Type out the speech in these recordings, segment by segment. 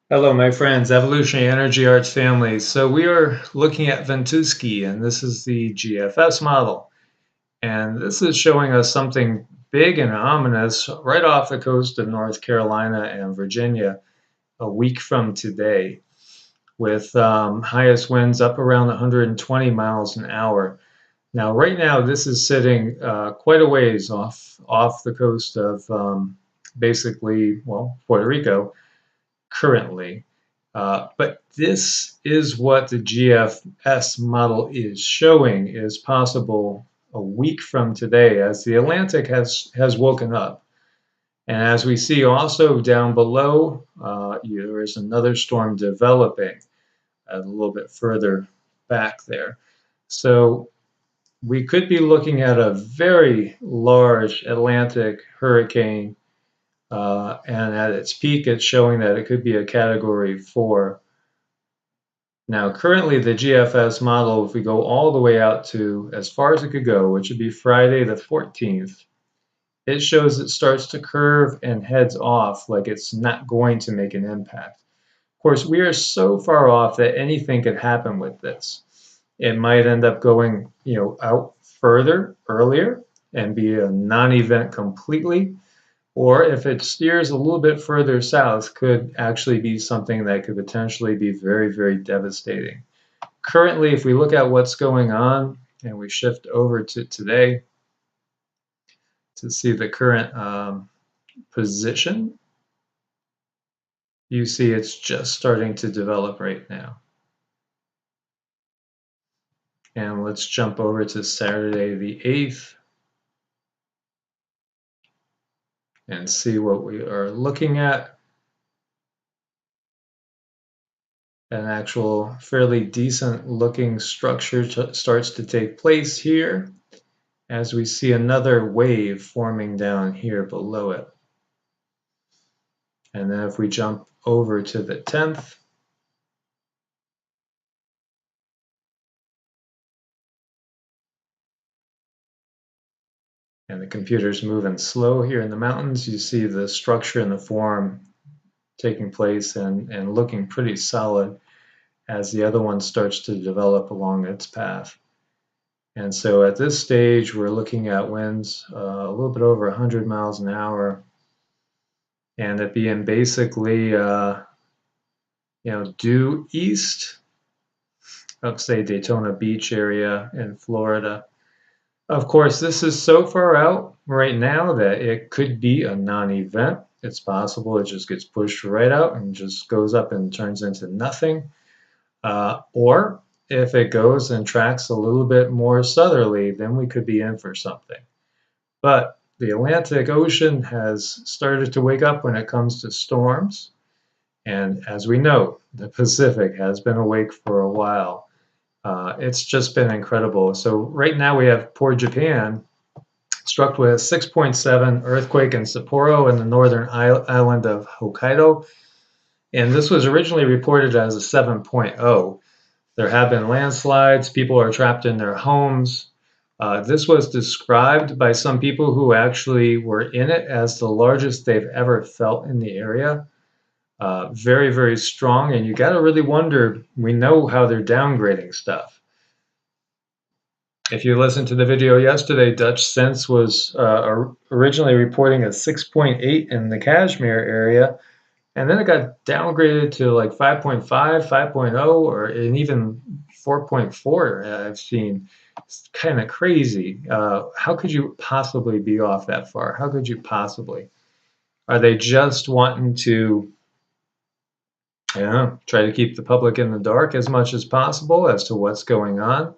Hello, my friends, Evolutionary Energy Arts family. So we are looking at Ventusky, and this is the GFS model. And this is showing us something big and ominous right off the coast of North Carolina and Virginia a week from today, with highest winds up around 120 miles an hour. Now, right now, this is sitting quite a ways off the coast of basically, well, Puerto Rico currently. But this is what the GFS model is showing is possible a week from today as the Atlantic has woken up. And as we see also down below, there is another storm developing a little bit further back there. So we could be looking at a very large Atlantic hurricane, and at its peak, it's showing that it could be a Category 4. Now, currently, the GFS model, if we go all the way out to as far as it could go, which would be Friday the 14th, it shows it starts to curve and heads off like it's not going to make an impact. Of course, we are so far off that anything could happen with this. It might end up going, out further earlier and be a non-event completely, or if it steers a little bit further south, could actually be something that could potentially be very, very devastating. Currently, if we look at what's going on and we shift over to today to see the current position, you see it's just starting to develop right now. And let's jump over to Saturday the 8th and see what we are looking at. An actual fairly decent looking structure starts to take place here as we see another wave forming down here below it. And then if we jump over to the 10th, and the computer's moving slow here in the mountains, you see the structure and the form taking place and looking pretty solid as the other one starts to develop along its path. And so at this stage, we're looking at winds a little bit over 100 miles an hour, and it being basically, due east of, say, Daytona Beach area in Florida. Of course, this is so far out right now that it could be a non-event. It's possible it just gets pushed right out and just goes up and turns into nothing. Or if it goes and tracks a little bit more southerly, then we could be in for something. But the Atlantic Ocean has started to wake up when it comes to storms. And as we know, the Pacific has been awake for a while. It's just been incredible. So right now we have poor Japan struck with a 6.7 earthquake in Sapporo in the northern island of Hokkaido. And this was originally reported as a 7.0. There have been landslides. People are trapped in their homes. This was described by some people who actually were in it as the largest they've ever felt in the area. Very, very strong. And you got to really wonder, we know how they're downgrading stuff. If you listened to the video yesterday, Dutch Sense was originally reporting a 6.8 in the Kashmir area, and then it got downgraded to like 5.5, 5.0, or and even 4.4 I've seen. It's kind of crazy. How could you possibly be off that far? How could you possibly? Are they just wanting to, try to keep the public in the dark as much as possible as to what's going on?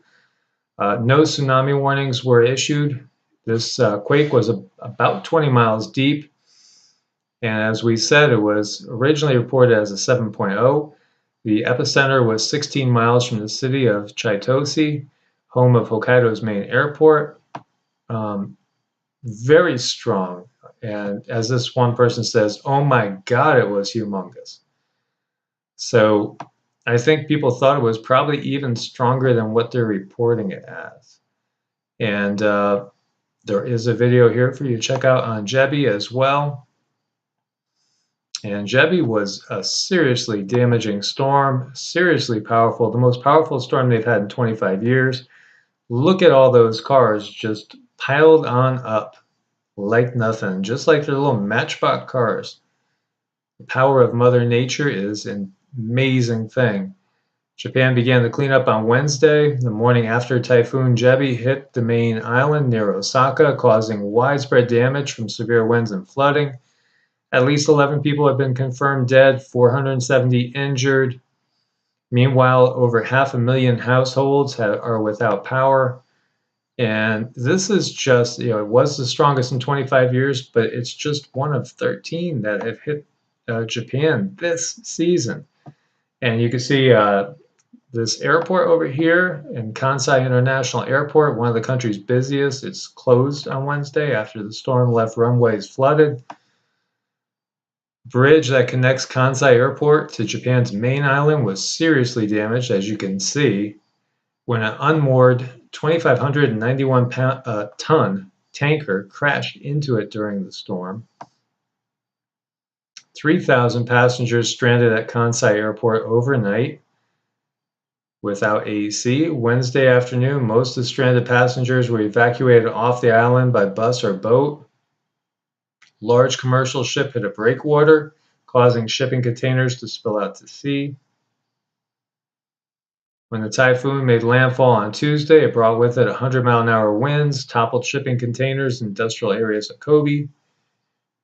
No tsunami warnings were issued. This quake was about 20 miles deep, and as we said, it was originally reported as a 7.0. The epicenter was 16 miles from the city of Chitose, home of Hokkaido's main airport. Very strong, and as this one person says, oh my God, it was humongous. So I think people thought it was probably even stronger than what they're reporting it as. And there is a video here for you to check out on Jebi as well. And Jebi was a seriously damaging storm, seriously powerful, the most powerful storm they've had in 25 years. Look at all those cars just piled on up like nothing, just like their little matchbox cars. The power of Mother Nature is an amazing thing. Japan began the cleanup on Wednesday, the morning after Typhoon Jebi hit the main island near Osaka, causing widespread damage from severe winds and flooding. At least 11 people have been confirmed dead, 470 injured. Meanwhile, over 500,000 households are without power. And this is just, it was the strongest in 25 years, but it's just one of 13 that have hit Japan this season. And you can see this airport over here in Kansai International Airport, one of the country's busiest. It's closed on Wednesday after the storm left runways flooded. Bridge that connects Kansai Airport to Japan's main island was seriously damaged, as you can see, when an unmoored 2,591-ton tanker crashed into it during the storm. 3,000 passengers stranded at Kansai Airport overnight without AC. Wednesday afternoon, most of the stranded passengers were evacuated off the island by bus or boat. Large commercial ship hit a breakwater, causing shipping containers to spill out to sea. When the typhoon made landfall on Tuesday, it brought with it 100-mile-an-hour winds, toppled shipping containers in industrial areas of Kobe.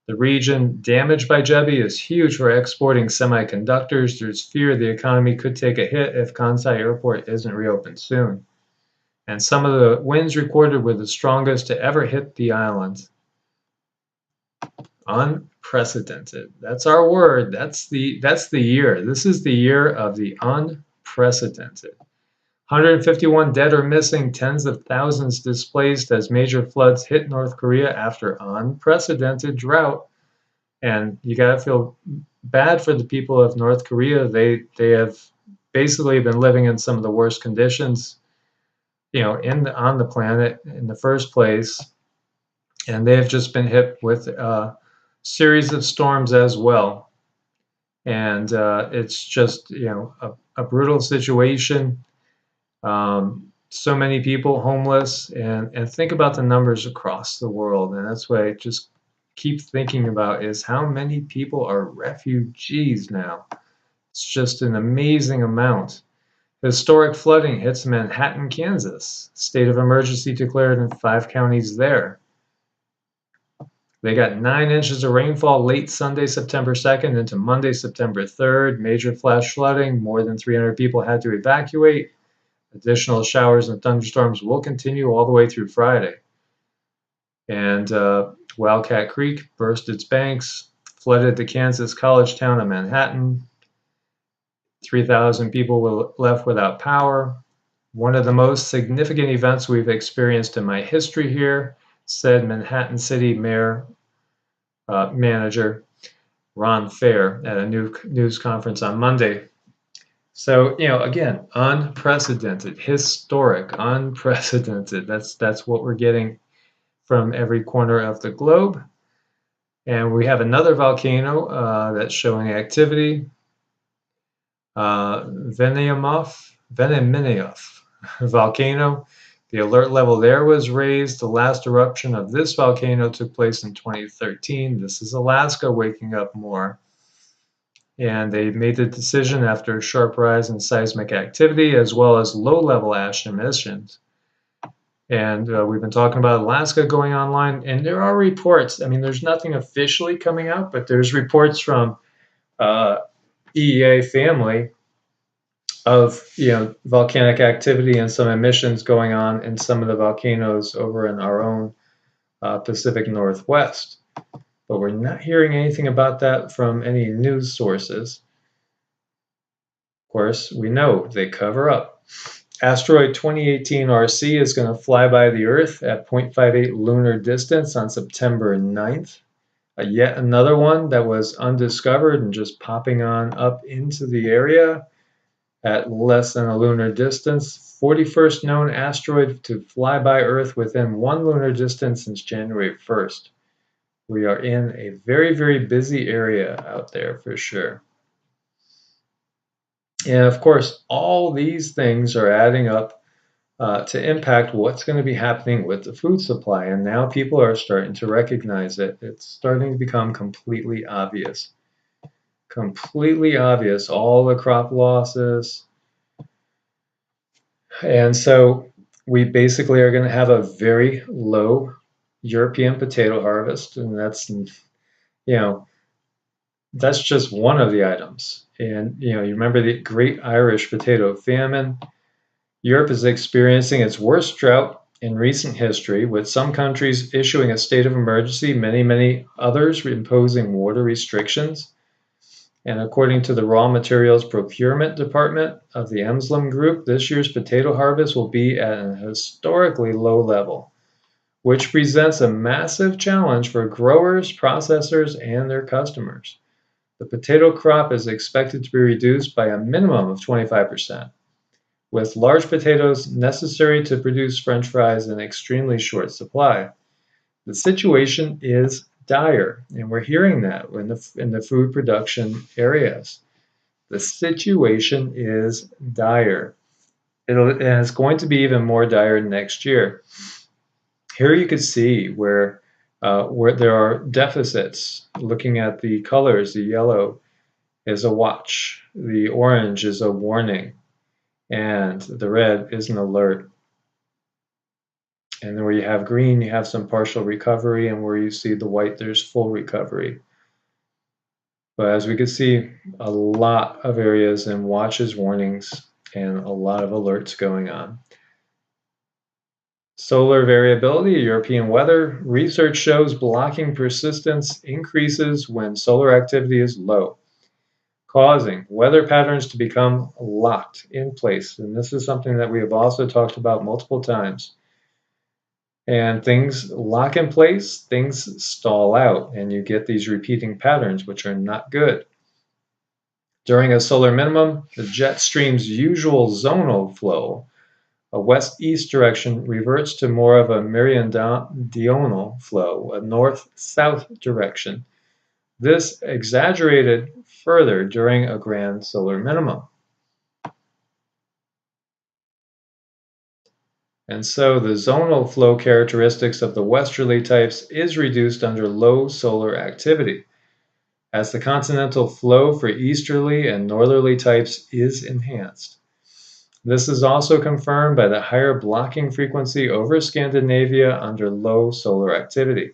The region damaged by Jebi is huge for exporting semiconductors. There's fear the economy could take a hit if Kansai Airport isn't reopened soon. And some of the winds recorded were the strongest to ever hit the island. Unprecedented. That's our word. That's the year. This is the year of the unprecedented. 151 dead or missing, tens of thousands displaced as major floods hit North Korea after unprecedented drought. And you got to feel bad for the people of North Korea. They have basically been living in some of the worst conditions, on the planet in the first place. And they have just been hit with a series of storms as well. And it's just, a brutal situation. So many people homeless, and think about the numbers across the world. And that's what I just keep thinking about, is how many people are refugees now. It's just an amazing amount. Historic flooding hits Manhattan, Kansas. State of emergency declared in 5 counties there. They got 9 inches of rainfall late Sunday, September 2nd into Monday, September 3rd. Major flash flooding. More than 300 people had to evacuate. Additional showers and thunderstorms will continue all the way through Friday. And Wildcat Creek burst its banks, flooded the Kansas college town of Manhattan. 3,000 people were left without power. One of the most significant events we've experienced in my history here, said Manhattan City Mayor Manager Ron Fair at a news conference on Monday. So, again, unprecedented, historic, unprecedented. That's what we're getting from every corner of the globe. And we have another volcano that's showing activity. Veneminov volcano. The alert level there was raised. The last eruption of this volcano took place in 2013. This is Alaska waking up more. And they made the decision after a sharp rise in seismic activity as well as low-level ash emissions. And we've been talking about Alaska going online, and there are reports. I mean, there's nothing officially coming out, but there's reports from EEA family of volcanic activity and some emissions going on in some of the volcanoes over in our own Pacific Northwest. But we're not hearing anything about that from any news sources. Of course, we know they cover up. Asteroid 2018 RC is going to fly by the Earth at 0.58 lunar distance on September 9th. Yet another one that was undiscovered and just popping on up into the area at less than a lunar distance. 41st known asteroid to fly by Earth within 1 lunar distance since January 1st. We are in a very, very busy area out there for sure. And of course, all these things are adding up to impact what's going to be happening with the food supply. And now people are starting to recognize it. It's starting to become completely obvious. Completely obvious, all the crop losses. And so we basically are going to have a very low European potato harvest. And you know, that's just one of the items. And, you remember the Great Irish Potato Famine. Europe is experiencing its worst drought in recent history, with some countries issuing a state of emergency, many others imposing water restrictions. And according to the Raw Materials Procurement Department of the Emsland Group, this year's potato harvest will be at an historically low level, which presents a massive challenge for growers, processors, and their customers. The potato crop is expected to be reduced by a minimum of 25%. With large potatoes necessary to produce French fries in extremely short supply. The situation is dire, and we're hearing that in the food production areas. The situation is dire. And it's going to be even more dire next year. Here you can see where there are deficits. Looking at the colors, the yellow is a watch, the orange is a warning, and the red is an alert. And then where you have green, you have some partial recovery, and where you see the white, there's full recovery. But as we can see, a lot of areas in watches, warnings, and a lot of alerts going on. Solar variability, European weather. Research shows blocking persistence increases when solar activity is low, causing weather patterns to become locked in place. And this is something that we have also talked about multiple times. And things lock in place, things stall out, and you get these repeating patterns, which are not good. During a solar minimum, the jet stream's usual zonal flow, a west-east direction, reverts to more of a meridional flow, a north-south direction. This exaggerated further during a grand solar minimum. And so the zonal flow characteristics of the westerly types is reduced under low solar activity, as the continental flow for easterly and northerly types is enhanced. This is also confirmed by the higher blocking frequency over Scandinavia under low solar activity.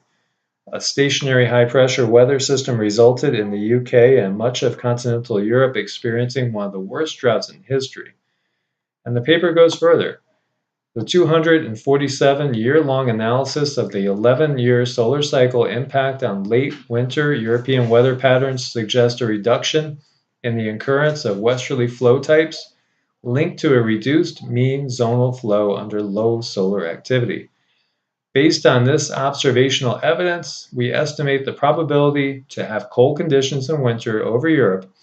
A stationary high-pressure weather system resulted in the UK and much of continental Europe experiencing one of the worst droughts in history. And the paper goes further. The 247-year-long analysis of the 11-year solar cycle impact on late winter European weather patterns suggests a reduction in the occurrence of westerly flow types linked to a reduced mean zonal flow under low solar activity. Based on this observational evidence, we estimate the probability to have cold conditions in winter over Europe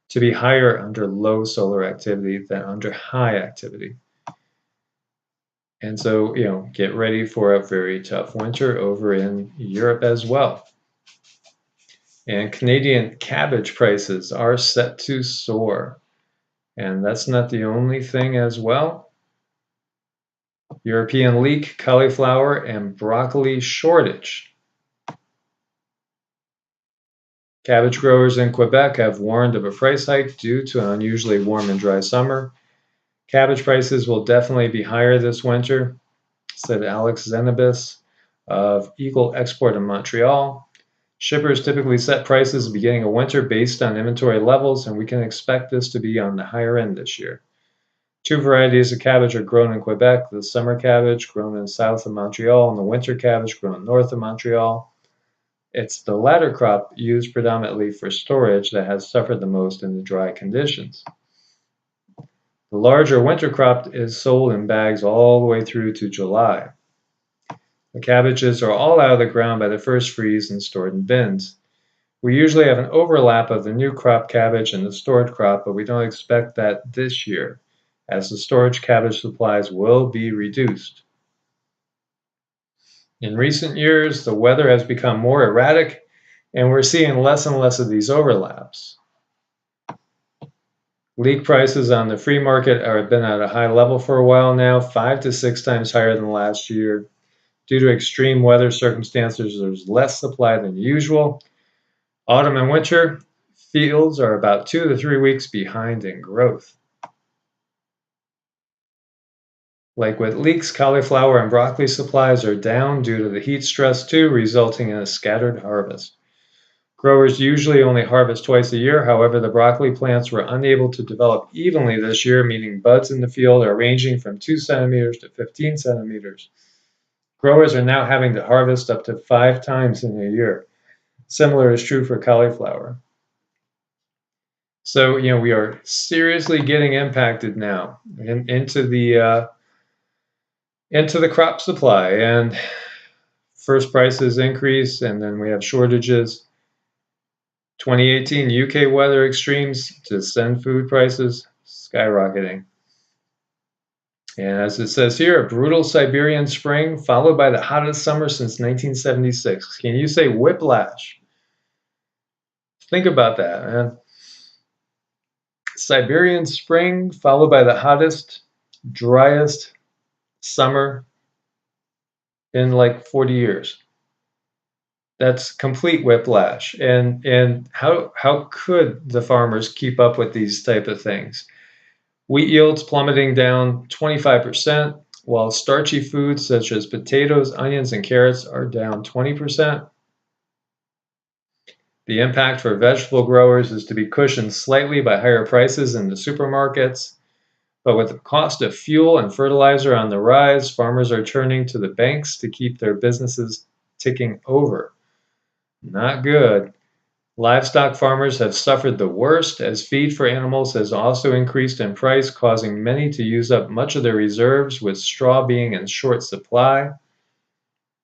to be higher under low solar activity than under high activity. And so, get ready for a very tough winter over in Europe as well. And Canadian cabbage prices are set to soar. And that's not the only thing as well. European leek, cauliflower, and broccoli shortage. Cabbage growers in Quebec have warned of a price hike due to an unusually warm and dry summer. Cabbage prices will definitely be higher this winter, said Alex Zenabis of Eagle Export in Montreal. Shippers typically set prices at the beginning of winter based on inventory levels, and we can expect this to be on the higher end this year. Two varieties of cabbage are grown in Quebec, the summer cabbage grown in south of Montreal and the winter cabbage grown north of Montreal. It's the latter crop used predominantly for storage that has suffered the most in the dry conditions. The larger winter crop is sold in bags all the way through to July. The cabbages are all out of the ground by the first freeze and stored in bins. We usually have an overlap of the new crop cabbage and the stored crop, but we don't expect that this year, as the storage cabbage supplies will be reduced. In recent years, the weather has become more erratic, and we're seeing less and less of these overlaps. Leek prices on the free market have been at a high level for a while now, 5 to 6 times higher than last year. Due to extreme weather circumstances, there's less supply than usual. Autumn and winter fields are about 2 to 3 weeks behind in growth. Like with leeks, cauliflower and broccoli supplies are down due to the heat stress too, resulting in a scattered harvest. Growers usually only harvest twice a year. However, the broccoli plants were unable to develop evenly this year, meaning buds in the field are ranging from 2 centimeters to 15 centimeters. Growers are now having to harvest up to 5 times in a year. Similar is true for cauliflower. So, we are seriously getting impacted now into the crop supply, and first prices increase, and then we have shortages. 2018 UK weather extremes to send food prices skyrocketing. And as it says here, a brutal Siberian spring followed by the hottest summer since 1976. Can you say whiplash? Think about that, man. Siberian spring followed by the hottest, driest summer in like 40 years. That's complete whiplash. And how could the farmers keep up with these type of things? Wheat yields plummeting down 25%, while starchy foods such as potatoes, onions, and carrots are down 20%. The impact for vegetable growers is to be cushioned slightly by higher prices in the supermarkets. But with the cost of fuel and fertilizer on the rise, farmers are turning to the banks to keep their businesses ticking over. Not good. Livestock farmers have suffered the worst, as feed for animals has also increased in price, causing many to use up much of their reserves, with straw being in short supply.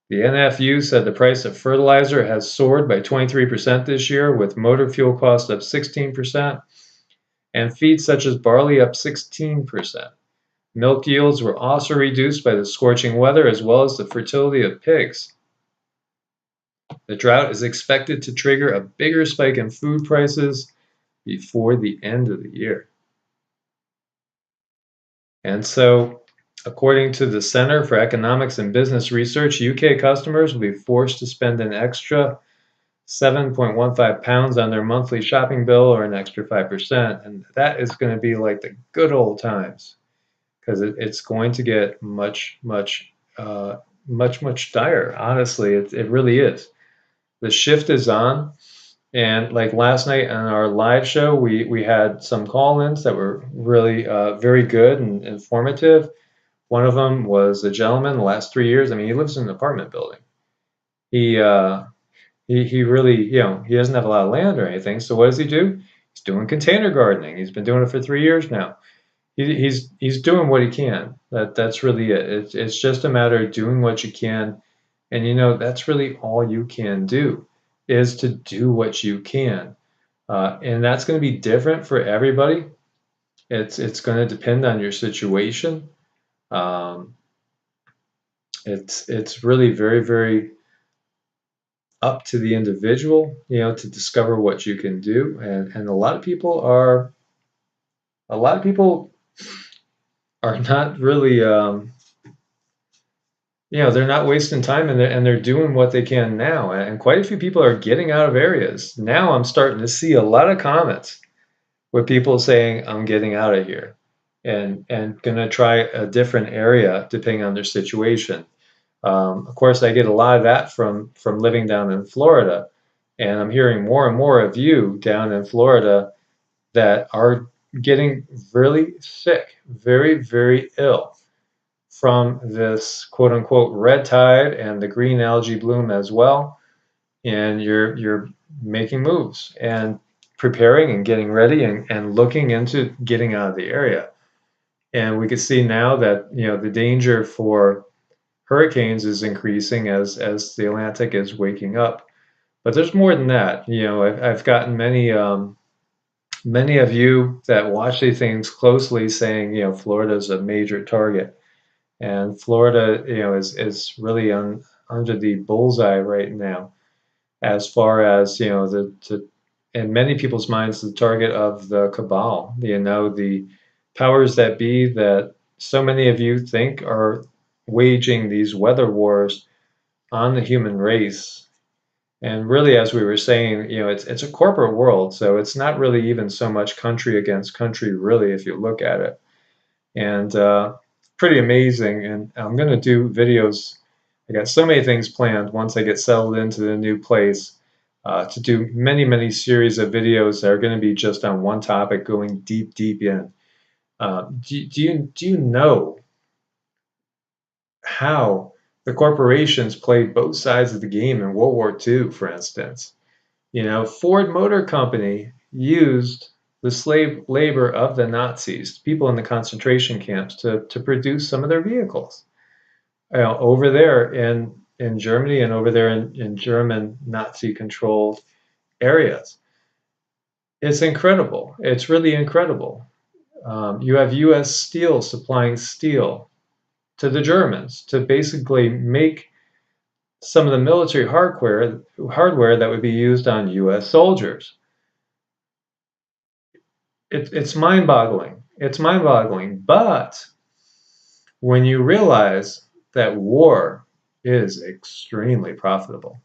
The NFU said the price of fertilizer has soared by 23% this year, with motor fuel costs up 16%, and feed such as barley up 16%. Milk yields were also reduced by the scorching weather as well as the fertility of pigs. The drought is expected to trigger a bigger spike in food prices before the end of the year. And so, according to the Center for Economics and Business Research, UK customers will be forced to spend an extra £7.15 on their monthly shopping bill, or an extra 5%. And that is going to be like the good old times, because it's going to get much dire. Honestly, it really is. The shift is on. And like last night on our live show, we had some call-ins that were really very good and informative. One of them was a gentleman, the last 3 years. I mean, he lives in an apartment building. He really, he doesn't have a lot of land or anything. So what does he do? He's doing container gardening. He's been doing it for 3 years now. He's doing what he can. That's really it. It's just a matter of doing what you can, and that's really all you can do, is to do what you can, and that's going to be different for everybody. It's going to depend on your situation. It's really very, very up to the individual, to discover what you can do, and a lot of people are not really, they're not wasting time, and they're doing what they can now. And quite a few people are getting out of areas. Now I'm starting to see a lot of comments with people saying, I'm getting out of here and going to try a different area depending on their situation. Of course, I get a lot of that from living down in Florida. And I'm hearing more and more of you down in Florida that are getting really sick, very, very ill from this quote unquote red tide and the green algae bloom as well. And you're making moves and preparing and getting ready and looking into getting out of the area. And we can see now that the danger for hurricanes is increasing as the Atlantic is waking up. But there's more than that. I've gotten many of you that watch these things closely saying, Florida is a major target. And Florida, is really on under the bullseye right now, as far as, in many people's minds, the target of the cabal, the powers that be that so many of you think are waging these weather wars on the human race. And really, as we were saying, it's a corporate world, so it's not really even so much country against country, really, if you look at it. And pretty amazing. And I'm going to do videos. I got so many things planned once I get settled into the new place, to do many, many series of videos that are going to be just on one topic, going deep, deep in. Do you know how the corporations played both sides of the game in World War II, for instance? Ford Motor Company used the slave labor of the Nazis, people in the concentration camps, to produce some of their vehicles. Over there in Germany and over there in German Nazi-controlled areas. It's incredible. It's really incredible. You have U.S. Steel supplying steel to the Germans to basically make some of the military hardware that would be used on U.S. soldiers. It's mind-boggling. It's mind-boggling. But when you realize that war is extremely profitable,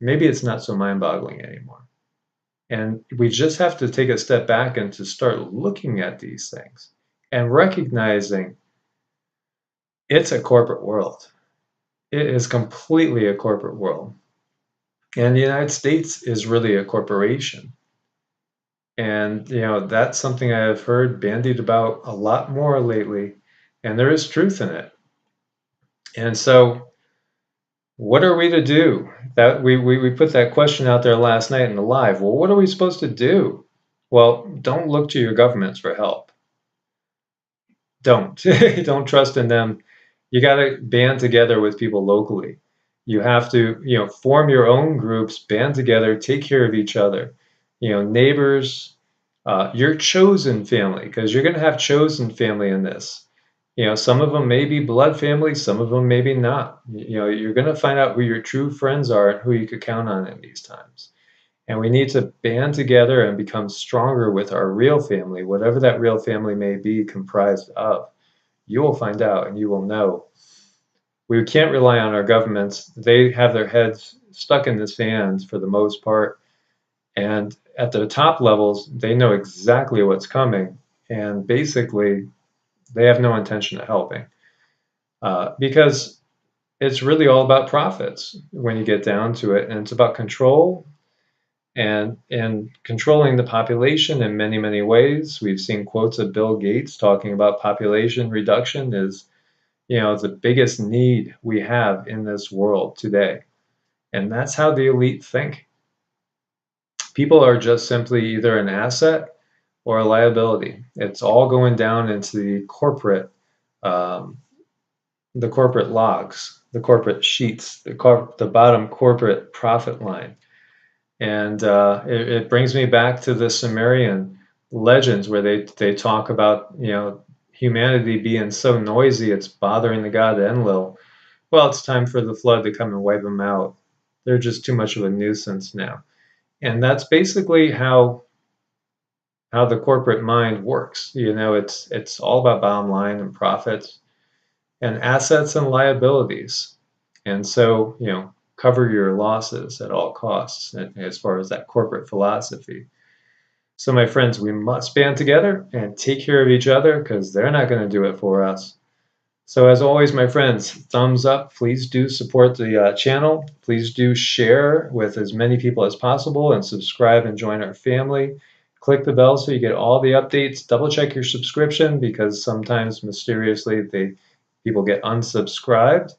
maybe it's not so mind-boggling anymore. And we just have to take a step back and to start looking at these things and recognizing it's a corporate world. It is completely a corporate world. And the United States is really a corporation. And, that's something I have heard bandied about a lot more lately, and there is truth in it. And so, what are we to do? That we put that question out there last night in the live. Well, what are we supposed to do? Well, don't look to your governments for help. Don't. Don't trust in them. You got to band together with people locally. You have to, form your own groups, band together, take care of each other. Neighbors, your chosen family, because you're going to have chosen family in this. Some of them may be blood family, some of them maybe not. You're going to find out who your true friends are and who you could count on in these times. And we need to band together and become stronger with our real family, whatever that real family may be comprised of. You will find out and you will know. We can't rely on our governments. They have their heads stuck in the sand for the most part. And at the top levels, they know exactly what's coming. And basically, they have no intention of helping. Because it's really all about profits when you get down to it. And it's about control and controlling the population in many, many ways. We've seen quotes of Bill Gates talking about population reduction is, the biggest need we have in this world today. And that's how the elite think. People are just simply either an asset or a liability. It's all going down into the corporate logs, the corporate sheets, the bottom corporate profit line. And it brings me back to the Sumerian legends where they talk about, humanity being so noisy it's bothering the god Enlil. Well, it's time for the flood to come and wipe them out. They're just too much of a nuisance now. And that's basically how the corporate mind works. It's all about bottom line and profits and assets and liabilities. And so, cover your losses at all costs as far as that corporate philosophy. So my friends, we must band together and take care of each other because they're not going to do it for us. So as always, my friends, thumbs up. Please do support the channel. Please do share with as many people as possible and subscribe and join our family. Click the bell so you get all the updates. Double check your subscription because sometimes mysteriously people get unsubscribed.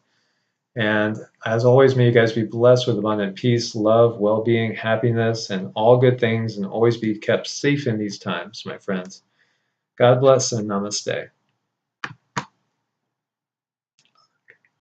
And as always, may you guys be blessed with abundant peace, love, well-being, happiness, and all good things, and always be kept safe in these times, my friends. God bless and namaste.